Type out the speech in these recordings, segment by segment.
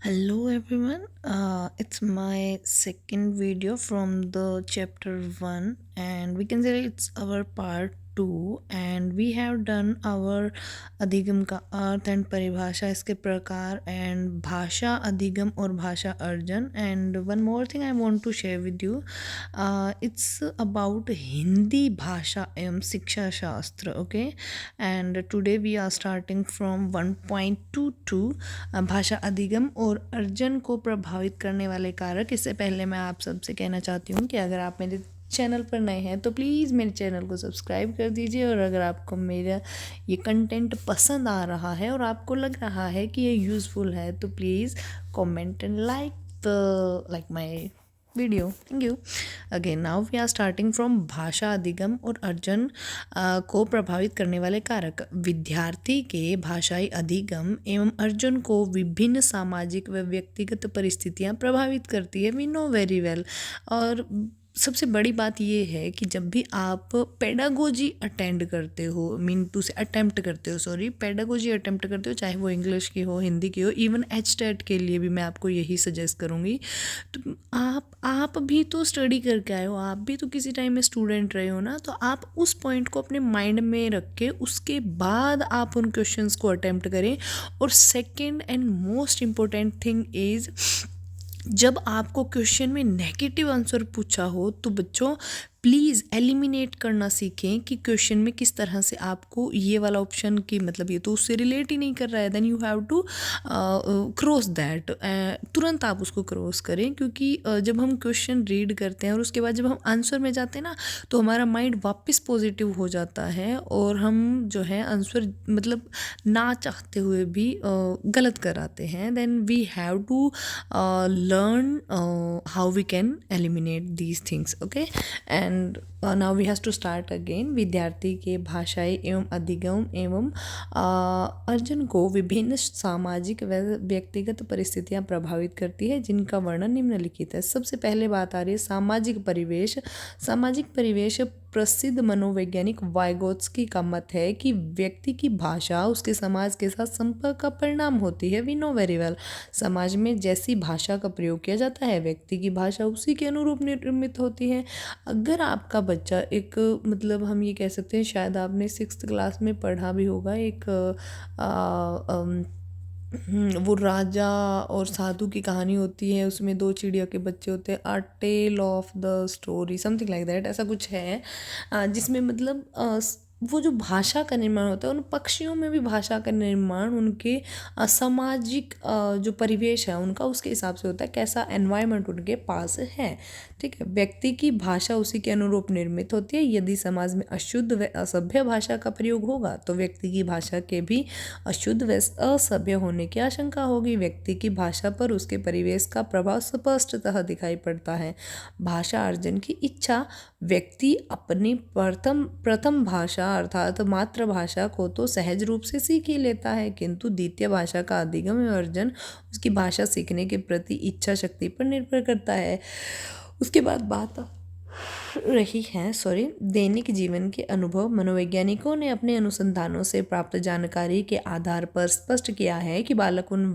Hello everyone, it's my second video from the chapter 1, and we can say it's our part 2, and we have done our अधिगम का earth and परिभाषा, इसके प्रकार and भाषा अधिगम और भाषा अर्जन. And one more thing I want to share with you, it's about Hindi भाषा एवं शिक्षा शास्त्र. Okay, and today we are starting from 1.22 भाषा अधिगम और अर्जन को प्रभावित करने वाले कारक. इससे पहले मैं आप सबसे कहना चाहती हूँ कि अगर आप मेरे चैनल पर नए हैं तो प्लीज़ मेरे चैनल को सब्सक्राइब कर दीजिए, और अगर आपको मेरा ये कंटेंट पसंद आ रहा है और आपको लग रहा है कि ये यूज़फुल है तो please comment and like my video. Thank you. Again now we are starting from भाषा अधिगम और अर्जन को प्रभावित करने वाले कारक. विद्यार्थी के भाषाई अधिगम एवं अर्जन को विभिन्न सामाजिक व व्यक्तिगत परिस्थितियां प्रभावित करती है. We know very well. और सबसे बड़ी बात ये है कि जब भी आप पेडागोजी अटेंड करते हो, मीन टू से अटेम्प्ट करते हो, सॉरी, पेडागोजी अटेम्प्ट करते हो, चाहे वो इंग्लिश की हो, हिंदी की हो, इवन एचटेट के लिए भी मैं आपको यही सजेस्ट करूँगी. तो आप भी तो स्टडी करके आए हो, आप भी तो किसी टाइम में स्टूडेंट रहे हो ना, तो आप उस पॉइंट को अपने माइंड में रख के उसके बाद आप उन क्वेश्चंस को अटेम्प्ट करें. और second and most important thing is, जब आपको क्वेश्चन में नेगेटिव आंसर पूछा हो तो बच्चों प्लीज़ एलिमिनेट करना सीखें कि क्वेश्चन में किस तरह से आपको ये वाला ऑप्शन की मतलब ये तो उससे रिलेट ही नहीं कर रहा है, then you have to cross that. तुरंत आप उसको क्रॉस करें, क्योंकि जब हम क्वेश्चन रीड करते हैं और उसके बाद जब हम आंसर में जाते हैं ना, तो हमारा माइंड वापस पॉजिटिव हो जाता है और हम जो है आंसर मतलब ना चाहते हुए भी गलत कराते हैं. Then we have to learn how we can eliminate these things. Okay, and now we have to start again. विद्यार्थी के भाषाई एवं अधिगम एवं अर्जन को विभिन्न सामाजिक व व्यक्तिगत परिस्थितियां प्रभावित करती है, जिनका वर्णन निम्नलिखित है. सबसे पहले बात आ रही है सामाजिक परिवेश. सामाजिक परिवेश प्रसिद्ध मनोवैज्ञानिक वाइगोत्स्की का मत है कि व्यक्ति की भाषा उसके समाज के साथ संपर्क का परिणाम होती है. We know very well. समाज में जैसी भाषा का प्रयोग किया जाता है, व्यक्ति की भाषा उसी के अनुरूप निर्मित होती है. अगर आपका बच्चा एक मतलब हम ये कह सकते हैं, शायद आपने 6th क्लास में पढ़ा भी होगा, एक वो राजा और साधु की कहानी होती है, उसमें 2 चिड़िया के बच्चे होते हैं, a tale of the story, something like that, ऐसा कुछ है. जिसमें मतलब वो जो भाषा का निर्माण होता है, उन पक्षियों में भी भाषा का निर्माण उनके सामाजिक जो परिवेश है उनका उसके हिसाब से होता है, कैसा एनवायरनमेंट उनके पास है. ठीक है, व्यक्ति की भाषा उसी के अनुरूप निर्मित होती है. यदि समाज में अशुद्ध व असभ्य भाषा का प्रयोग होगा तो व्यक्ति की भाषा के भी अशुद्ध व असभ्य होने की आशंका होगी. व्यक्ति की भाषा पर उसके परिवेश का प्रभाव स्पष्टतः दिखाई पड़ता है. भाषा अर्जन की इच्छा. व्यक्ति अपनी प्रथम भाषा अर्थात मातृभाषा को तो सहज रूप से सीख ही लेता है, किंतु द्वितीय भाषा का अधिगम एवं अर्जन उसकी भाषा सीखने के प्रति इच्छा शक्ति पर निर्भर करता है. उसके बाद बात रही है दैनिक जीवन के अनुभव. मनोवैज्ञानिकों ने अपने अनुसंधानों से प्राप्त जानकारी के आधार पर स्पष्ट किया है कि बालक उन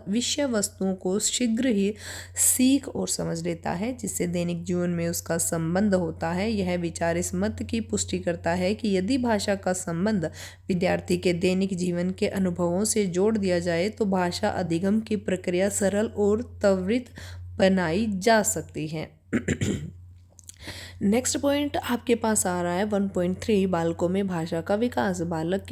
विषय वस्तुओं को शीघ्र ही सीख और समझ लेता है जिससे दैनिक जीवन में उसका संबंध होता है. यह विचार इस मत की पुष्टि करता है कि यदि भाषा का संबंध विद्यार्थी के दैनिक जीवन के अनुभवों से जोड़ दिया जाए तो भाषा अधिगम की प्रक्रिया सरल और त्वरित बनाई जा सकती है. नेक्स्ट पॉइंट आपके पास आ रहा है 1.3 बालकों में भाषा का विकास. बालक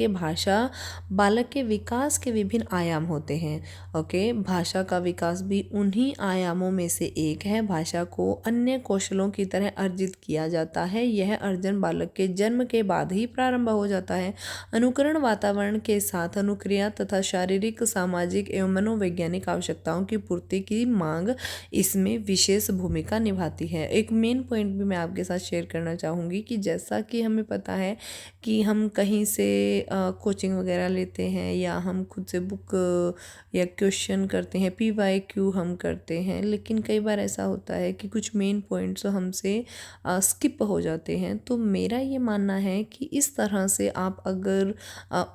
के विकास के विभिन्न आयाम होते हैं. ओके, भाषा का विकास भी उन्हीं आयामों में से एक है. भाषा को अन्य कौशलों की तरह अर्जित किया जाता है. यह अर्जन बालक के जन्म के बाद ही प्रारंभ हो जाता है. अनुकरण वातावरण के साथ अनुक्रिया तथा शारीरिक, सामाजिक एवं मनोवैज्ञानिक आवश्यकताओं की पूर्ति की मांग इसमें विशेष भूमिका निभाती है. एक मेन पॉइंट भी मैं आपके साथ शेयर करना चाहूँगी कि जैसा कि हमें पता है कि हम कहीं से कोचिंग वगैरह लेते हैं या हम खुद से बुक या क्वेश्चन करते हैं, PYQ हम करते हैं, लेकिन कई बार ऐसा होता है कि कुछ मेन पॉइंट्स हमसे स्किप हो जाते हैं। तो मेरा ये मानना है कि इस तरह से आप अगर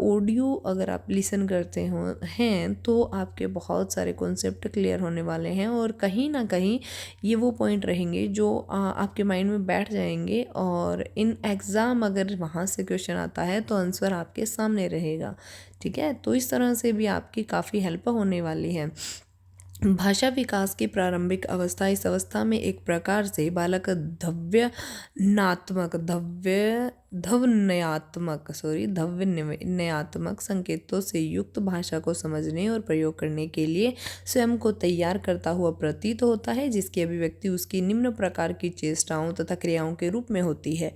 ऑडियो अगर आप लिसन करते हो हैं तो आपके बहुत सारे कॉन्सेप्ट क्लियर होने वाले हैं और कहीं ना कहीं ये वो पॉइंट रहेंगे जो आपके माइंड में बैठ जाएंगे और इन एग्ज़ाम अगर वहाँ से क्वेश्चन आता है तो आंसर आपके सामने रहेगा। ठीक है, तो इस तरह से भी आपकी काफ़ी हेल्प होने वाली है। भाषा विकास की प्रारंभिक अवस्था, इस अवस्था में एक प्रकार से बालक धवन्यात्मक संकेतों से युक्त भाषा को समझने और प्रयोग करने के लिए स्वयं को तैयार करता हुआ प्रतीत होता है, जिसकी अभिव्यक्ति उसकी निम्न प्रकार की चेष्टाओं तथा क्रियाओं के रूप में होती है।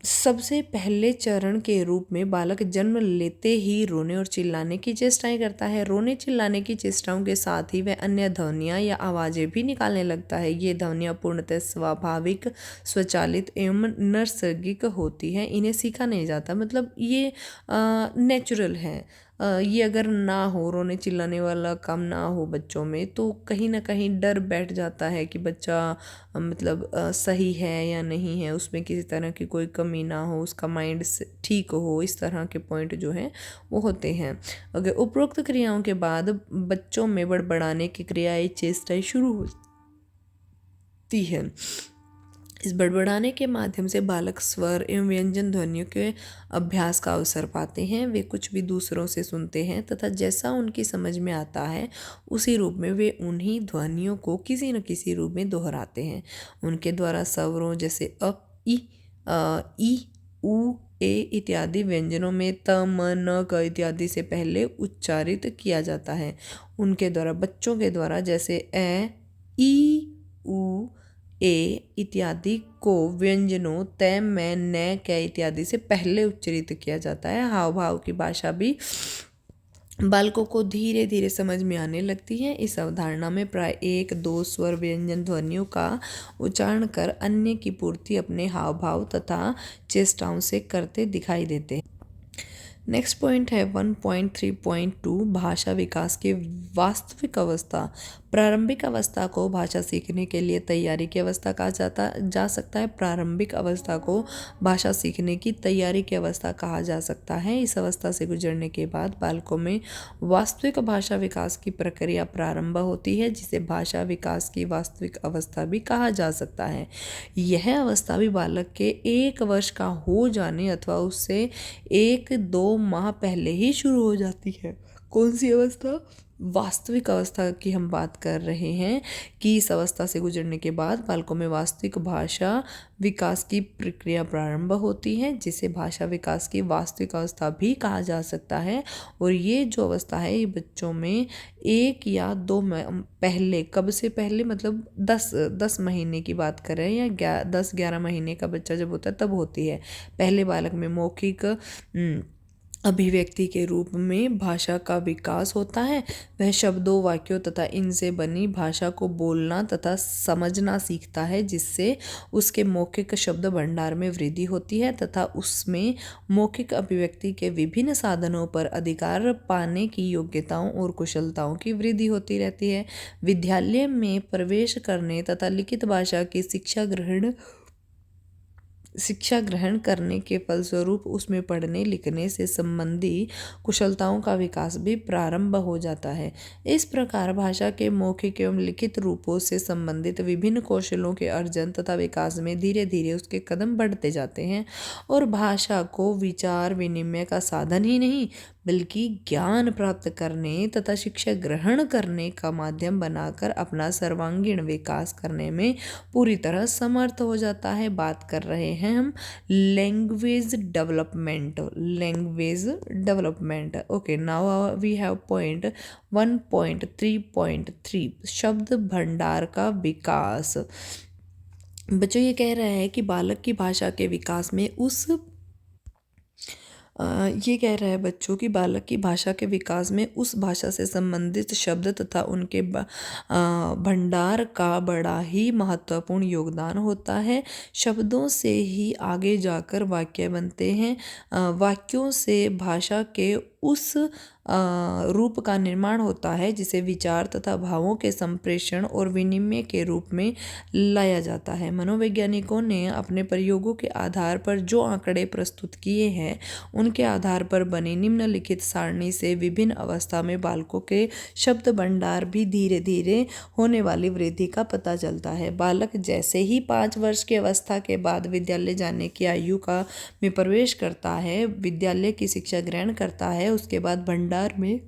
सबसे पहले चरण के रूप में बालक जन्म लेते ही रोने और चिल्लाने की चेष्टाएं करता है। रोने चिल्लाने की चेष्टाओं के साथ ही वह अन्य ध्वनियाँ या आवाज़ें भी निकालने लगता है। ये ध्वनियाँ पूर्णतः स्वाभाविक, स्वचालित एवं नैसर्गिक होती हैं। इन्हें सीखा नहीं जाता, मतलब ये नेचुरल है। ये अगर ना हो, रोने चिल्लाने वाला काम ना हो बच्चों में, तो कहीं ना कहीं डर बैठ जाता है कि बच्चा मतलब सही है या नहीं है, उसमें किसी तरह की कोई कमी ना हो, उसका माइंड ठीक हो, इस तरह के पॉइंट जो हैं वो होते हैं। अगर उपरोक्त क्रियाओं के बाद बच्चों में बड़बड़ाने की क्रियाएं, चेष्टाएं शुरू होती है। इस बड़बड़ाने के माध्यम से बालक स्वर एवं व्यंजन ध्वनियों के अभ्यास का अवसर पाते हैं। वे कुछ भी दूसरों से सुनते हैं तथा जैसा उनकी समझ में आता है उसी रूप में वे उन्हीं ध्वनियों को किसी न किसी रूप में दोहराते हैं। उनके द्वारा स्वरों जैसे अ, ई, उ, ए इत्यादि व्यंजनों में त, म, न, क इत्यादि से पहले उच्चारित किया जाता है। उनके द्वारा, बच्चों के द्वारा जैसे ए, ई, उ, ए इत्यादि को व्यंजनों तय, मैं, न, क इत्यादि से पहले उच्चारित किया जाता है। हाव भाव की भाषा भी बालकों को धीरे धीरे समझ में आने लगती है। इस अवधारणा में प्राय 1-2 स्वर व्यंजन ध्वनियों का उच्चारण कर अन्य की पूर्ति अपने हाव भाव तथा चेष्टाओं से करते दिखाई देते हैं। नेक्स्ट पॉइंट है 1.3.2 भाषा विकास की वास्तविक अवस्था। प्रारंभिक अवस्था को भाषा सीखने के लिए तैयारी की अवस्था कहा जा सकता है। प्रारंभिक अवस्था को भाषा सीखने की तैयारी की अवस्था कहा जा सकता है। इस अवस्था से गुजरने के बाद बालकों में वास्तविक भाषा विकास की प्रक्रिया प्रारंभ होती है, जिसे भाषा विकास की वास्तविक अवस्था भी कहा जा सकता है। यह अवस्था भी बालक के 1 वर्ष का हो जाने अथवा उससे 1-2 माह पहले ही शुरू हो जाती है। कौन सी अवस्था? वास्तविक अवस्था की हम बात कर रहे हैं कि इस अवस्था से गुजरने के बाद बालकों में वास्तविक भाषा विकास की प्रक्रिया प्रारंभ होती है, जिसे भाषा विकास की वास्तविक अवस्था भी कहा जा सकता है। और ये जो अवस्था है, ये बच्चों में 1 या 2 पहले, कब से पहले, मतलब 10 महीने की बात कर रहे हैं या 10-11 महीने का बच्चा जब होता है तब होती है। पहले बालक में मौखिक अभिव्यक्ति के रूप में भाषा का विकास होता है। वह शब्दों, वाक्यों तथा इनसे बनी भाषा को बोलना तथा समझना सीखता है, जिससे उसके मौखिक शब्द भंडार में वृद्धि होती है तथा उसमें मौखिक अभिव्यक्ति के विभिन्न साधनों पर अधिकार पाने की योग्यताओं और कुशलताओं की वृद्धि होती रहती है। विद्यालय में प्रवेश करने तथा लिखित भाषा की शिक्षा ग्रहण करने के फलस्वरूप उसमें पढ़ने लिखने से संबंधी कुशलताओं का विकास भी प्रारंभ हो जाता है। इस प्रकार भाषा के मौखिक एवं लिखित रूपों से संबंधित विभिन्न कौशलों के अर्जन तथा विकास में धीरे धीरे उसके कदम बढ़ते जाते हैं और भाषा को विचार विनिमय का साधन ही नहीं बल्कि ज्ञान प्राप्त करने तथा शिक्षा ग्रहण करने का माध्यम बनाकर अपना सर्वांगीण विकास करने में पूरी तरह समर्थ हो जाता है। बात कर रहे हैं हम language development. Okay, now we have point 1.3.3 शब्द भंडार का विकास। बच्चों, ये कह रहा है कि बालक की भाषा के विकास में उस ये कह रहा है बच्चों की बालक की भाषा के विकास में उस भाषा से संबंधित शब्द तथा उनके भंडार का बड़ा ही महत्वपूर्ण योगदान होता है। शब्दों से ही आगे जाकर वाक्य बनते हैं। वाक्यों से भाषा के उस रूप का निर्माण होता है जिसे विचार तथा भावों के संप्रेषण और विनिमय के रूप में लाया जाता है। मनोवैज्ञानिकों ने अपने प्रयोगों के आधार पर जो आंकड़े प्रस्तुत किए हैं उनके आधार पर बनी निम्नलिखित सारणी से विभिन्न अवस्था में बालकों के शब्द भंडार भी धीरे धीरे होने वाली वृद्धि का पता चलता है। बालक जैसे ही 5 वर्ष की अवस्था के बाद विद्यालय जाने की आयु का में प्रवेश करता है, विद्यालय की शिक्षा ग्रहण करता है, उसके बाद भंडार में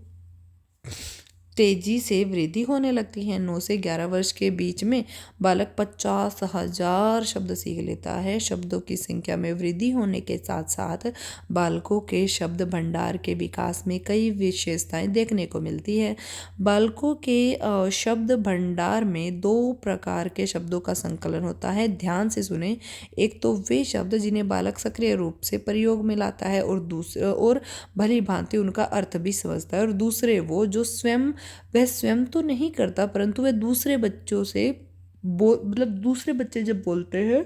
तेजी से वृद्धि होने लगती है। 9 से 11 वर्ष के बीच में बालक 50,000 शब्द सीख लेता है। शब्दों की संख्या में वृद्धि होने के साथ साथ बालकों के शब्द भंडार के विकास में कई विशेषताएं देखने को मिलती है। बालकों के शब्द भंडार में 2 प्रकार के शब्दों का संकलन होता है। ध्यान से सुने। एक तो वे शब्द जिन्हें बालक सक्रिय रूप से प्रयोग में लाता है और भली भांति उनका अर्थ भी समझता है, और दूसरे वो जो वह स्वयं तो नहीं करता परंतु वह दूसरे बच्चों से मतलब दूसरे बच्चे जब बोलते हैं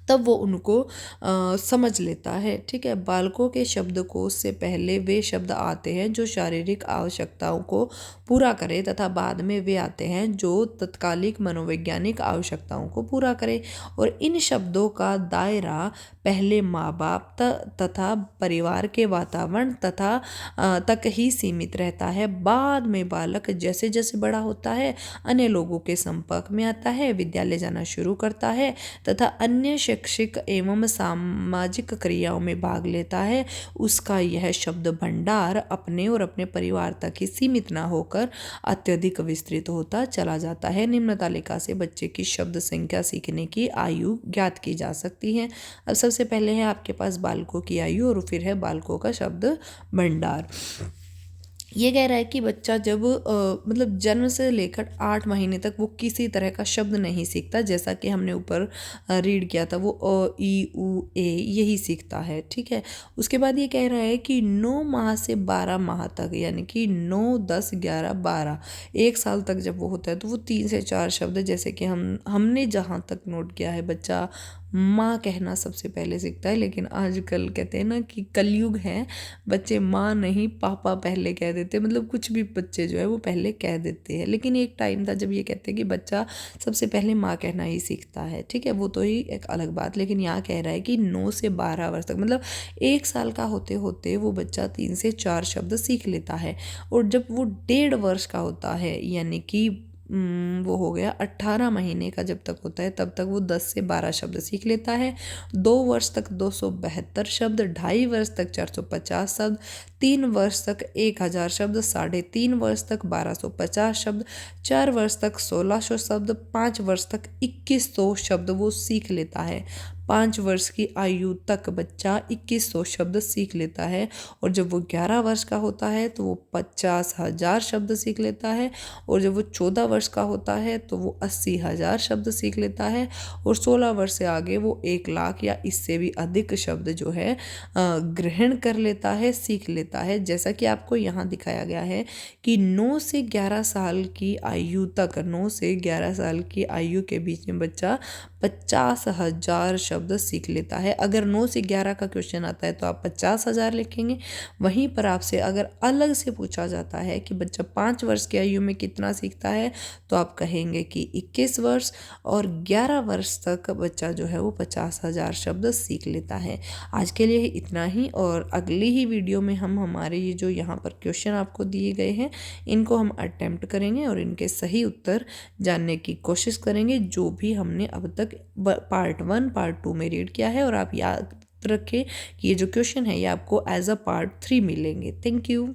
तब वो उनको समझ लेता है। ठीक है। बालकों के शब्दकोश से पहले वे शब्द आते हैं जो शारीरिक आवश्यकताओं को पूरा करें तथा बाद में वे आते हैं जो तत्कालिक मनोवैज्ञानिक आवश्यकताओं को पूरा करें, और इन शब्दों का दायरा पहले माँ बाप तथा परिवार के वातावरण तक ही सीमित रहता है। बाद में बालक जैसे जैसे बड़ा होता है अन्य लोगों के संपर्क में आता है, विद्यालय जाना शुरू करता है तथा अन्य शैक्षिक एवं सामाजिक क्रियाओं में भाग लेता है। उसका यह शब्द भंडार अपने और अपने परिवार तक ही सीमित न होकर अत्यधिक विस्तृत होता चला जाता है। निम्न तालिका से बच्चे की शब्द संख्या सीखने की आयु ज्ञात की जा सकती है। अब सबसे पहले है आपके पास बालकों की आयु और फिर है बालकों का शब्द भंडार। ये कह रहा है कि बच्चा जब मतलब जन्म से लेकर 8 महीने तक वो किसी तरह का शब्द नहीं सीखता, जैसा कि हमने ऊपर रीड किया था, वो अ ई उ ए यही सीखता है। ठीक है। उसके बाद ये कह रहा है कि 9 माह से 12 माह तक, यानी कि 9, 10, 11, 12 1 साल तक जब वो होता है तो वो 3 से 4 शब्द, जैसे कि हमने जहाँ तक नोट किया है बच्चा माँ कहना सबसे पहले सीखता है। लेकिन आजकल कहते हैं ना कि कलयुग है, बच्चे माँ नहीं पापा पहले कह देते, मतलब कुछ भी बच्चे जो है वो पहले कह देते हैं। लेकिन एक टाइम था जब ये कहते हैं कि बच्चा सबसे पहले माँ कहना ही सीखता है। ठीक है। वो तो ही एक अलग बात। लेकिन यहाँ कह रहा है कि 9 से 12 वर्ष तक, मतलब 1 साल का होते होते वो बच्चा 3 से 4 शब्द सीख लेता है, और जब वो 1.5 वर्ष का होता है, यानी कि वो हो गया 18 महीने का जब तक होता है, तब तक वो 10 से 12 शब्द सीख लेता है। 2 वर्ष तक 272 शब्द, 2.5 वर्ष तक 450 शब्द, 3 वर्ष तक 1000 शब्द, 3.5 वर्ष तक 1250 शब्द, 4 वर्ष तक 1600 शब्द, 5 वर्ष तक 2100 शब्द वो सीख लेता है। 5 वर्ष की आयु तक बच्चा 2100 शब्द सीख लेता है, और जब वो 11 वर्ष का होता है तो वो 50,000 शब्द सीख लेता है, और जब वो 14 वर्ष का होता है तो वो 80,000 शब्द सीख लेता है, और 16 वर्ष से आगे वो 1 लाख या इससे भी अधिक शब्द जो है ग्रहण कर लेता है, सीख लेता है। जैसा कि आपको यहाँ दिखाया गया है कि 9 से 11 साल की आयु तक, 9 से 11 साल की आयु के बीच में बच्चा 50,000 शब्द सीख लेता है। अगर 9 से 11 का क्वेश्चन आता है तो आप 50,000 लिखेंगे। वहीं पर आपसे अगर अलग से पूछा जाता है कि बच्चा 5 वर्ष की आयु में कितना सीखता है, तो आप कहेंगे कि 21 वर्ष, और 11 वर्ष तक बच्चा जो है वो 50,000 शब्द सीख लेता है। आज के लिए इतना ही, और अगली ही वीडियो में हम हमारे ये जो यहाँ पर क्वेश्चन आपको दिए गए हैं इनको हम अटेम्प्ट करेंगे और इनके सही उत्तर जानने की कोशिश करेंगे, जो भी हमने अब तक पार्ट 1 पार्ट 2 में रीड किया है। और आप याद रखें कि ये जो क्वेश्चन है ये आपको एज अ पार्ट 3 मिलेंगे। Thank you.